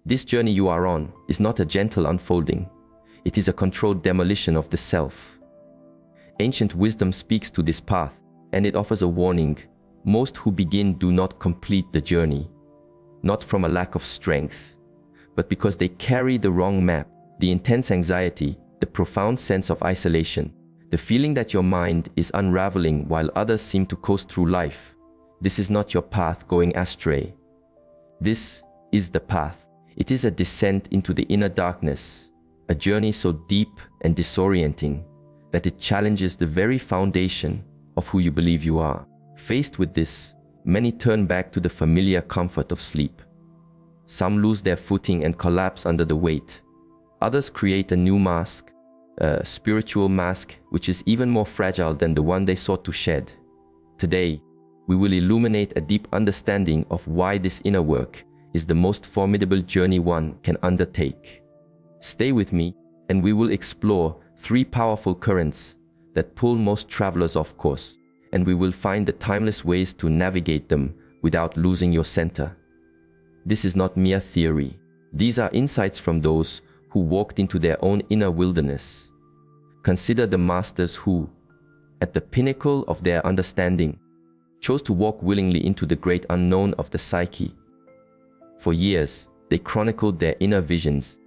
This journey you are on is not a gentle unfolding. It is a controlled demolition of the self. Ancient wisdom speaks to this path, and it offers a warning. Most who begin do not complete the journey, not from a lack of strength, but because they carry the wrong map. The intense anxiety, the profound sense of isolation, the feeling that your mind is unraveling while others seem to coast through life. This is not your path going astray. This is the path. It is a descent into the inner darkness, a journey so deep and disorienting that it challenges the very foundation of who you believe you are. Faced with this, many turn back to the familiar comfort of sleep. Some lose their footing and collapse under the weight. Others create a new mask, a spiritual mask which is even more fragile than the one they sought to shed. Today, we will illuminate a deep understanding of why this inner work is the most formidable journey one can undertake. Stay with me, and we will explore 3 powerful currents that pull most travelers off course, and we will find the timeless ways to navigate them without losing your center. This is not mere theory. These are insights from those who walked into their own inner wilderness. Consider the masters who, at the pinnacle of their understanding, chose to walk willingly into the great unknown of the psyche. For years, they chronicled their inner visions,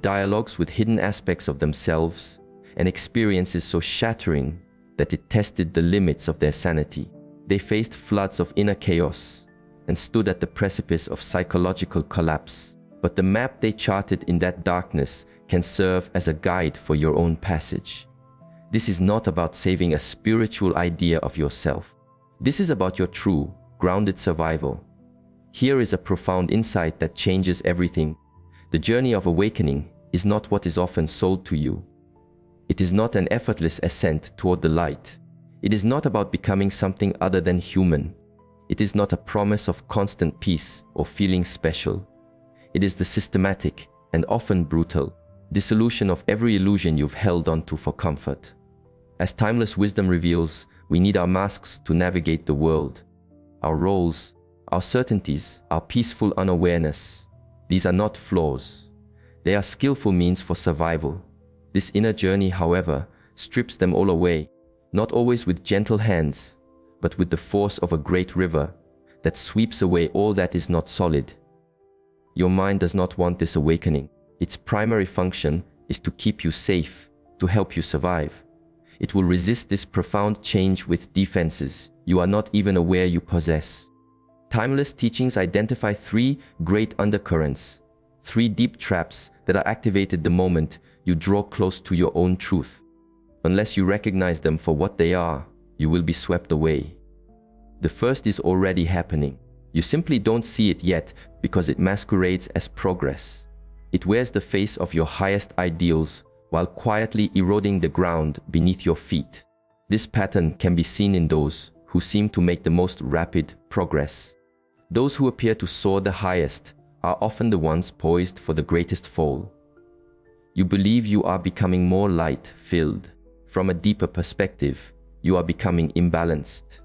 dialogues with hidden aspects of themselves, and experiences so shattering that it tested the limits of their sanity. They faced floods of inner chaos and stood at the precipice of psychological collapse. But the map they charted in that darkness can serve as a guide for your own passage. This is not about saving a spiritual idea of yourself. This is about your true, grounded survival. Here is a profound insight that changes everything. The journey of awakening is not what is often sold to you. It is not an effortless ascent toward the light. It is not about becoming something other than human. It is not a promise of constant peace or feeling special. It is the systematic, and often brutal, dissolution of every illusion you've held onto for comfort. As timeless wisdom reveals, we need our masks to navigate the world. Our roles, our certainties, our peaceful unawareness. These are not flaws. They are skillful means for survival. This inner journey, however, strips them all away, not always with gentle hands, but with the force of a great river that sweeps away all that is not solid. Your mind does not want this awakening. Its primary function is to keep you safe, to help you survive. It will resist this profound change with defenses you are not even aware you possess. Timeless teachings identify 3 great undercurrents, 3 deep traps that are activated the moment you draw close to your own truth. Unless you recognize them for what they are, you will be swept away. The first is already happening. You simply don't see it yet because it masquerades as progress. It wears the face of your highest ideals while quietly eroding the ground beneath your feet. This pattern can be seen in those who seem to make the most rapid progress. Those who appear to soar the highest are often the ones poised for the greatest fall. You believe you are becoming more light-filled. From a deeper perspective, you are becoming imbalanced.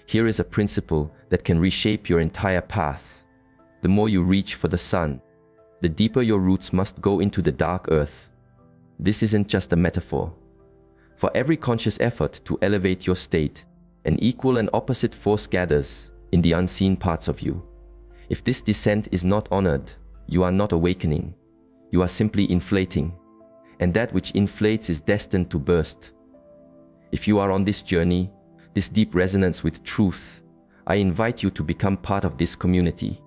Here is a principle that can reshape your entire path. The more you reach for the sun, the deeper your roots must go into the dark earth. This isn't just a metaphor. For every conscious effort to elevate your state, an equal and opposite force gathers in the unseen parts of you. If this descent is not honored, you are not awakening. You are simply inflating, and that which inflates is destined to burst. If you are on this journey, this deep resonance with truth, I invite you to become part of this community.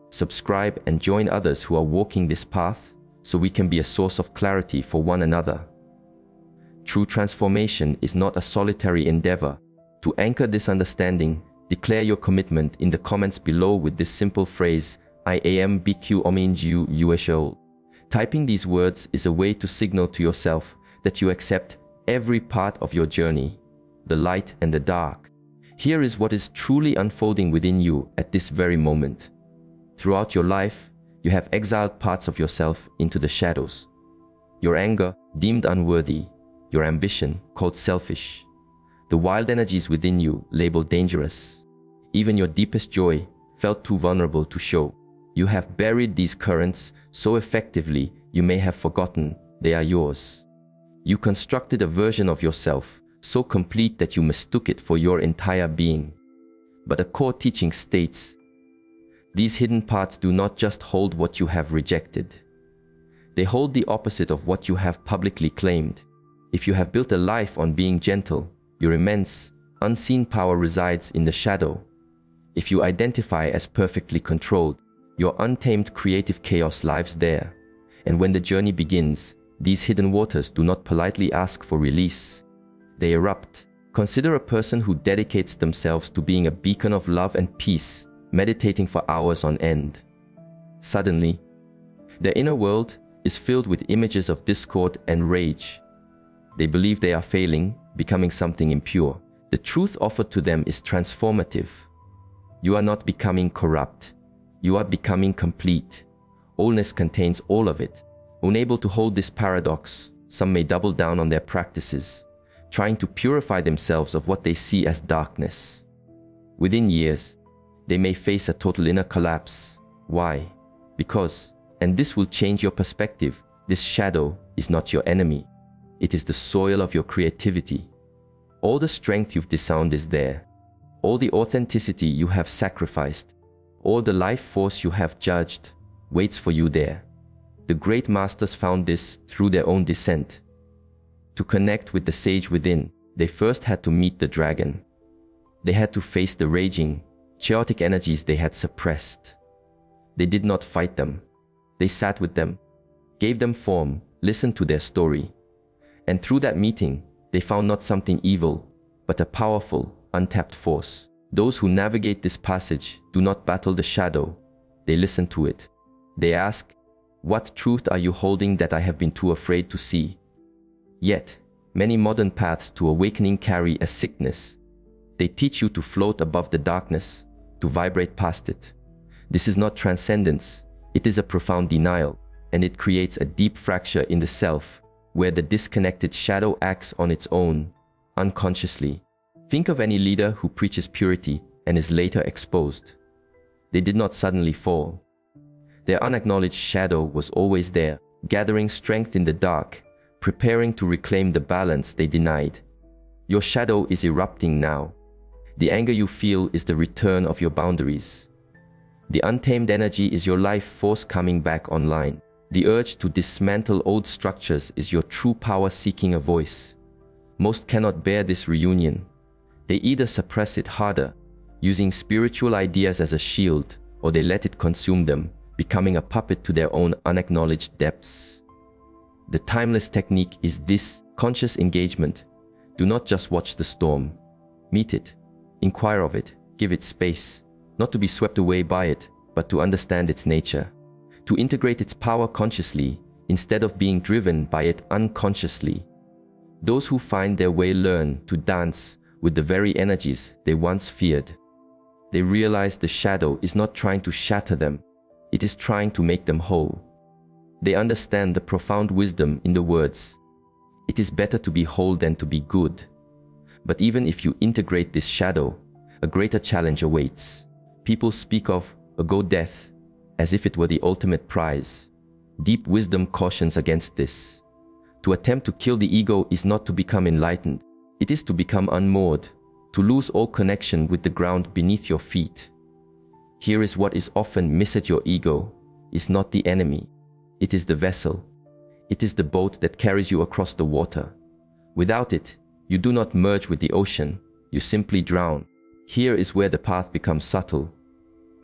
Subscribe and join others who are walking this path so we can be a source of clarity for one another. True transformation is not a solitary endeavor. To anchor this understanding, declare your commitment in the comments below with this simple phrase, I am BQ Ominju USO. Typing these words is a way to signal to yourself that you accept every part of your journey, the light and the dark. Here is what is truly unfolding within you at this very moment. Throughout your life, you have exiled parts of yourself into the shadows. Your anger, deemed unworthy, your ambition, called selfish, the wild energies within you, labeled dangerous, even your deepest joy, felt too vulnerable to show. You have buried these currents so effectively you may have forgotten they are yours. You constructed a version of yourself so complete that you mistook it for your entire being. But a core teaching states, these hidden parts do not just hold what you have rejected. They hold the opposite of what you have publicly claimed. If you have built a life on being gentle, your immense, unseen power resides in the shadow. If you identify as perfectly controlled, your untamed creative chaos lives there. And when the journey begins, these hidden waters do not politely ask for release. They erupt. Consider a person who dedicates themselves to being a beacon of love and peace, meditating for hours on end. Suddenly, their inner world is filled with images of discord and rage. They believe they are failing, becoming something impure. The truth offered to them is transformative. You are not becoming corrupt. You are becoming complete. Wholeness contains all of it. Unable to hold this paradox, some may double down on their practices, trying to purify themselves of what they see as darkness. Within years, they may face a total inner collapse. Why? Because, and this will change your perspective, this shadow is not your enemy. It is the soil of your creativity. All the strength you've disowned is there. All the authenticity you have sacrificed, all the life force you have judged, waits for you there. The great masters found this through their own descent. To connect with the sage within, they first had to meet the dragon. They had to face the raging, chaotic energies they had suppressed. They did not fight them. They sat with them, gave them form, listened to their story. And through that meeting, they found not something evil, but a powerful, untapped force. Those who navigate this passage do not battle the shadow. They listen to it. They ask, what truth are you holding that I have been too afraid to see? Yet, many modern paths to awakening carry a sickness. They teach you to float above the darkness, to vibrate past it. This is not transcendence. It is a profound denial, and it creates a deep fracture in the self, where the disconnected shadow acts on its own, unconsciously. Think of any leader who preaches purity and is later exposed. They did not suddenly fall. Their unacknowledged shadow was always there, gathering strength in the dark, preparing to reclaim the balance they denied. Your shadow is erupting now. The anger you feel is the return of your boundaries. The untamed energy is your life force coming back online. The urge to dismantle old structures is your true power seeking a voice. Most cannot bear this reunion. They either suppress it harder, using spiritual ideas as a shield, or they let it consume them, becoming a puppet to their own unacknowledged depths. The timeless technique is this: conscious engagement. Do not just watch the storm. Meet it, inquire of it, give it space, not to be swept away by it, but to understand its nature, to integrate its power consciously instead of being driven by it unconsciously. Those who find their way learn to dance with the very energies they once feared. They realize the shadow is not trying to shatter them, it is trying to make them whole. They understand the profound wisdom in the words, "It is better to be whole than to be good." But even if you integrate this shadow, a greater challenge awaits. People speak of ego death as if it were the ultimate prize. Deep wisdom cautions against this. To attempt to kill the ego is not to become enlightened. It is to become unmoored, to lose all connection with the ground beneath your feet. Here is what is often missed: your ego is not the enemy. It is the vessel. It is the boat that carries you across the water. Without it, you do not merge with the ocean, you simply drown. Here is where the path becomes subtle.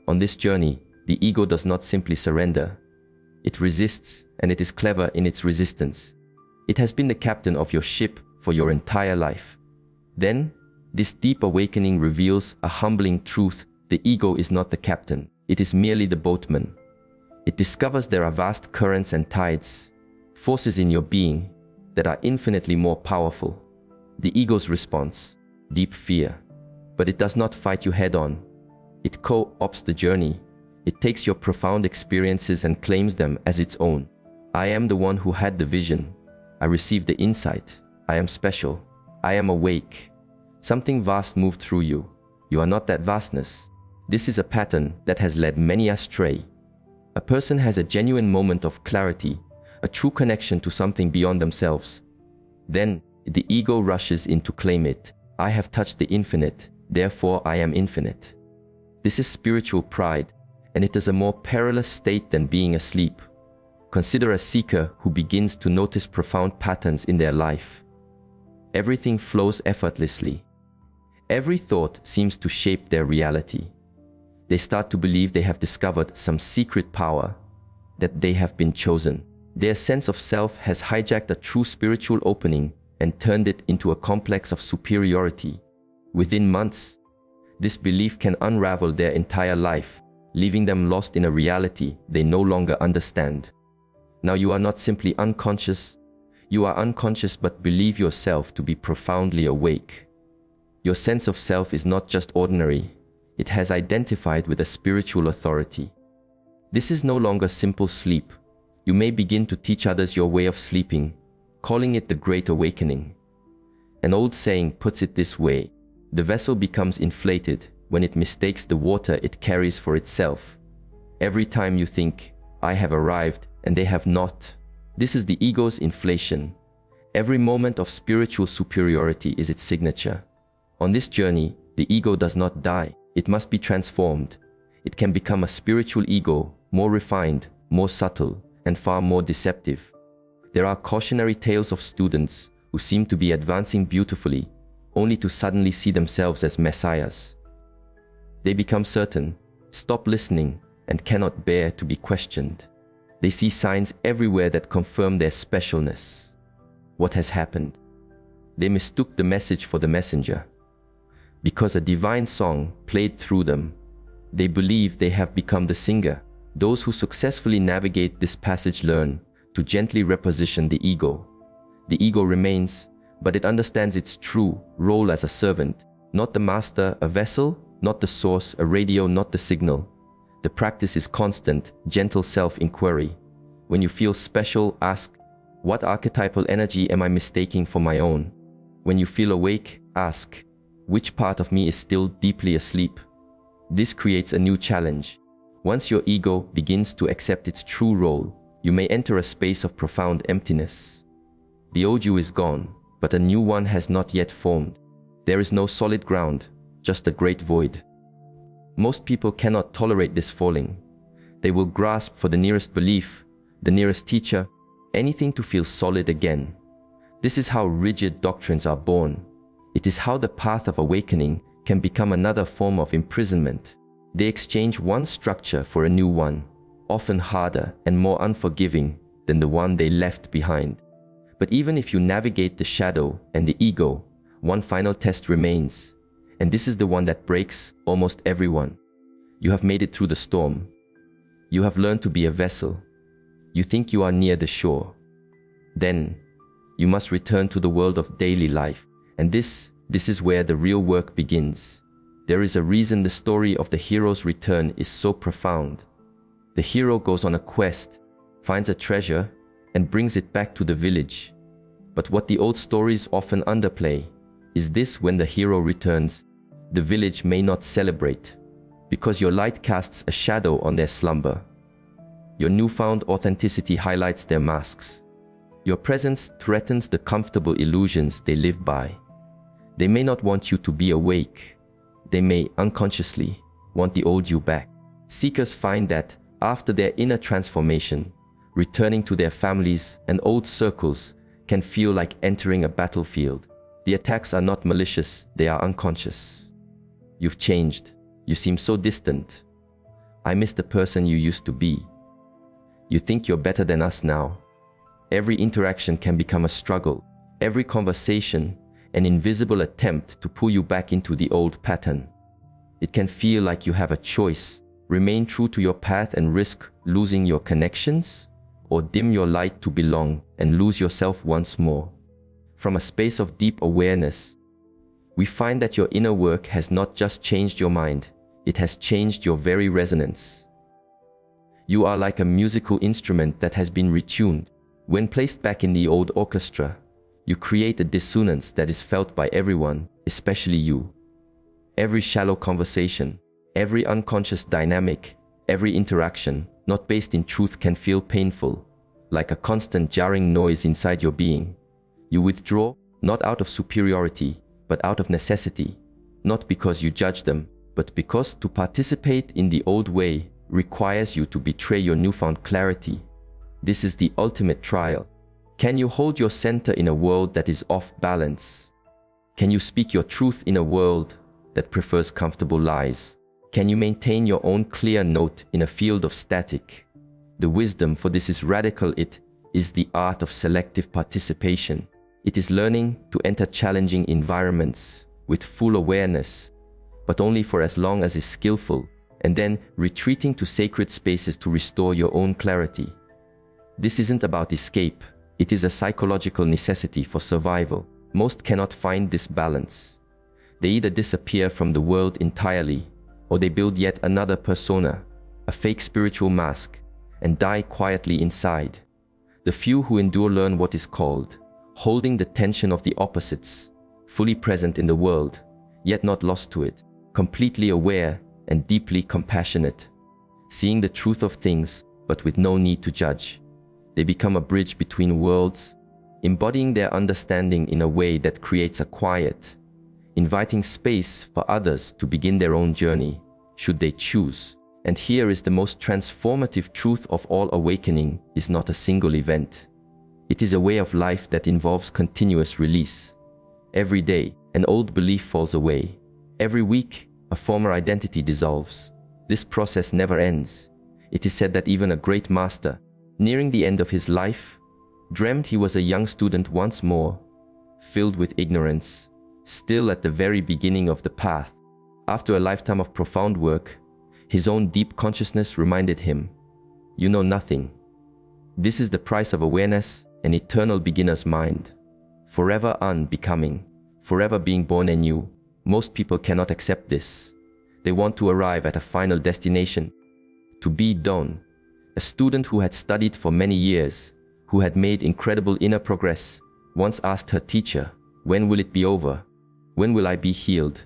On this journey, the ego does not simply surrender. It resists, and it is clever in its resistance. It has been the captain of your ship for your entire life. Then, this deep awakening reveals a humbling truth: the ego is not the captain, it is merely the boatman. It discovers there are vast currents and tides, forces in your being that are infinitely more powerful. The ego's response: deep fear. But it does not fight you head-on. It co-opts the journey. It takes your profound experiences and claims them as its own. I am the one who had the vision. I received the insight. I am special. I am awake. Something vast moved through you. You are not that vastness. This is a pattern that has led many astray. A person has a genuine moment of clarity, a true connection to something beyond themselves. Then, the ego rushes in to claim it. I have touched the infinite, therefore I am infinite. This is spiritual pride, and it is a more perilous state than being asleep. Consider a seeker who begins to notice profound patterns in their life. Everything flows effortlessly. Every thought seems to shape their reality. They start to believe they have discovered some secret power, that they have been chosen. Their sense of self has hijacked a true spiritual opening and turned it into a complex of superiority. Within months, this belief can unravel their entire life, leaving them lost in a reality they no longer understand. Now you are not simply unconscious, you are unconscious but believe yourself to be profoundly awake. Your sense of self is not just ordinary, it has identified with a spiritual authority. This is no longer simple sleep. You may begin to teach others your way of sleeping, calling it the Great Awakening. An old saying puts it this way: the vessel becomes inflated when it mistakes the water it carries for itself. Every time you think, I have arrived, and they have not. This is the ego's inflation. Every moment of spiritual superiority is its signature. On this journey, the ego does not die. It must be transformed. It can become a spiritual ego, more refined, more subtle, and far more deceptive. There are cautionary tales of students who seem to be advancing beautifully, only to suddenly see themselves as messiahs. They become certain, stop listening, and cannot bear to be questioned. They see signs everywhere that confirm their specialness. What has happened? They mistook the message for the messenger. Because a divine song played through them, they believe they have become the singer. Those who successfully navigate this passage learn to gently reposition the ego. The ego remains, but it understands its true role as a servant, not the master, a vessel, not the source, a radio, not the signal. The practice is constant, gentle self-inquiry. When you feel special, ask, what archetypal energy am I mistaking for my own? When you feel awake, ask, which part of me is still deeply asleep? This creates a new challenge. Once your ego begins to accept its true role, you may enter a space of profound emptiness. The old you is gone, but a new one has not yet formed. There is no solid ground, just a great void. Most people cannot tolerate this falling. They will grasp for the nearest belief, the nearest teacher, anything to feel solid again. This is how rigid doctrines are born. It is how the path of awakening can become another form of imprisonment. They exchange one structure for a new one, often harder and more unforgiving than the one they left behind. But even if you navigate the shadow and the ego, one final test remains. And this is the one that breaks almost everyone. You have made it through the storm. You have learned to be a vessel. You think you are near the shore. Then, you must return to the world of daily life. And this is where the real work begins. There is a reason the story of the hero's return is so profound. The hero goes on a quest, finds a treasure, and brings it back to the village. But what the old stories often underplay is this: when the hero returns, the village may not celebrate, because your light casts a shadow on their slumber. Your newfound authenticity highlights their masks. Your presence threatens the comfortable illusions they live by. They may not want you to be awake. They may unconsciously want the old you back. Seekers find that after their inner transformation, returning to their families and old circles can feel like entering a battlefield. The attacks are not malicious, they are unconscious. You've changed. You seem so distant. I miss the person you used to be. You think you're better than us now. Every interaction can become a struggle. Every conversation, an invisible attempt to pull you back into the old pattern. It can feel like you have a choice: remain true to your path and risk losing your connections, or dim your light to belong and lose yourself once more. From a space of deep awareness, we find that your inner work has not just changed your mind, it has changed your very resonance. You are like a musical instrument that has been retuned. When placed back in the old orchestra, you create a dissonance that is felt by everyone, especially you. Every shallow conversation, every unconscious dynamic, every interaction not based in truth, can feel painful, like a constant jarring noise inside your being. You withdraw, not out of superiority, but out of necessity, not because you judge them, but because to participate in the old way requires you to betray your newfound clarity. This is the ultimate trial. Can you hold your center in a world that is off balance? Can you speak your truth in a world that prefers comfortable lies? Can you maintain your own clear note in a field of static? The wisdom for this is radical. It is the art of selective participation. It is learning to enter challenging environments with full awareness, but only for as long as is skillful, and then retreating to sacred spaces to restore your own clarity. This isn't about escape. It is a psychological necessity for survival. Most cannot find this balance. They either disappear from the world entirely, or they build yet another persona, a fake spiritual mask, and die quietly inside. The few who endure learn what is called holding the tension of the opposites, fully present in the world, yet not lost to it, completely aware and deeply compassionate, seeing the truth of things, but with no need to judge. They become a bridge between worlds, embodying their understanding in a way that creates a quiet, inviting space for others to begin their own journey, should they choose. And here is the most transformative truth of all: awakening is not a single event. It is a way of life that involves continuous release. Every day, an old belief falls away. Every week, a former identity dissolves. This process never ends. It is said that even a great master, nearing the end of his life, dreamed he was a young student once more, filled with ignorance, still at the very beginning of the path. After a lifetime of profound work, his own deep consciousness reminded him, "You know nothing." This is the price of awareness, an eternal beginner's mind, forever unbecoming, forever being born anew. Most people cannot accept this. They want to arrive at a final destination, to be done. A student who had studied for many years, who had made incredible inner progress, once asked her teacher, "When will it be over? When will I be healed?"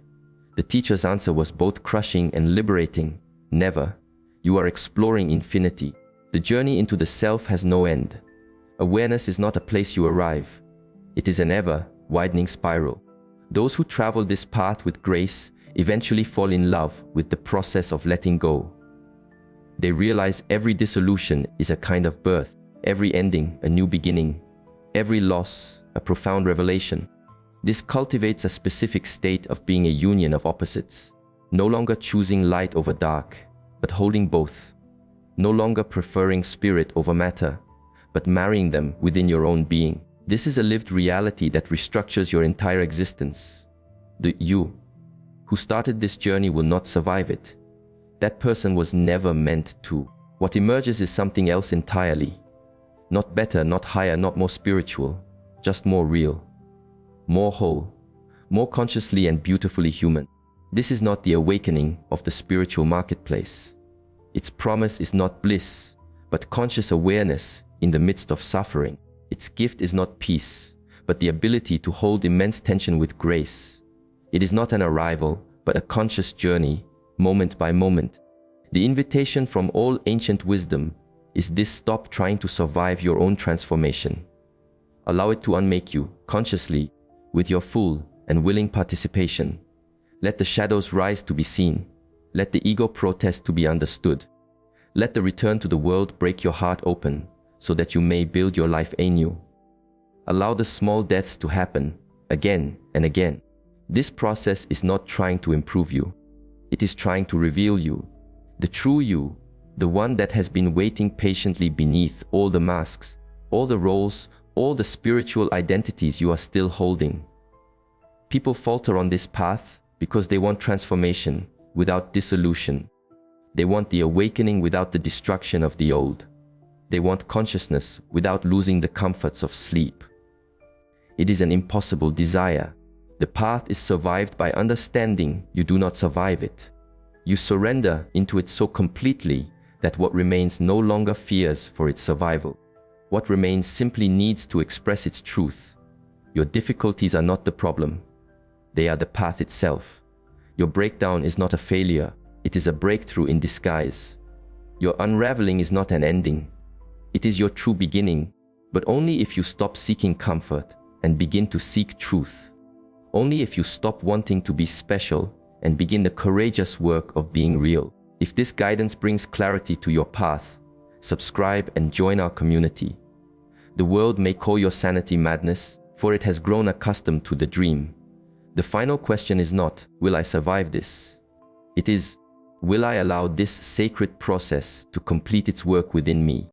The teacher's answer was both crushing and liberating. "Never. You are exploring infinity. The journey into the self has no end. Awareness is not a place you arrive. It is an ever-widening spiral. Those who travel this path with grace eventually fall in love with the process of letting go. They realize every dissolution is a kind of birth, every ending a new beginning, every loss a profound revelation. This cultivates a specific state of being a union of opposites, no longer choosing light over dark, but holding both, no longer preferring spirit over matter, but marrying them within your own being. This is a lived reality that restructures your entire existence. The you who started this journey will not survive it. That person was never meant to. What emerges is something else entirely. Not better, not higher, not more spiritual, just more real, more whole, more consciously and beautifully human. This is not the awakening of the spiritual marketplace. Its promise is not bliss, but conscious awareness in the midst of suffering. Its gift is not peace, but the ability to hold immense tension with grace. It is not an arrival, but a conscious journey, moment by moment. The invitation from all ancient wisdom is this: stop trying to survive your own transformation. Allow it to unmake you, consciously, with your full and willing participation. Let the shadows rise to be seen. Let the ego protest to be understood. Let the return to the world break your heart open, so that you may build your life anew. Allow the small deaths to happen, again and again. This process is not trying to improve you. It is trying to reveal you, the true you, the one that has been waiting patiently beneath all the masks, all the roles, all the spiritual identities you are still holding. People falter on this path because they want transformation without dissolution. They want the awakening without the destruction of the old. They want consciousness without losing the comforts of sleep. It is an impossible desire. The path is survived by understanding you do not survive it. You surrender into it so completely that what remains no longer fears for its survival. What remains simply needs to express its truth. Your difficulties are not the problem. They are the path itself. Your breakdown is not a failure. It is a breakthrough in disguise. Your unraveling is not an ending. It is your true beginning, but only if you stop seeking comfort and begin to seek truth. Only if you stop wanting to be special and begin the courageous work of being real. If this guidance brings clarity to your path, subscribe and join our community. The world may call your sanity madness, for it has grown accustomed to the dream. The final question is not, will I survive this? It is, will I allow this sacred process to complete its work within me?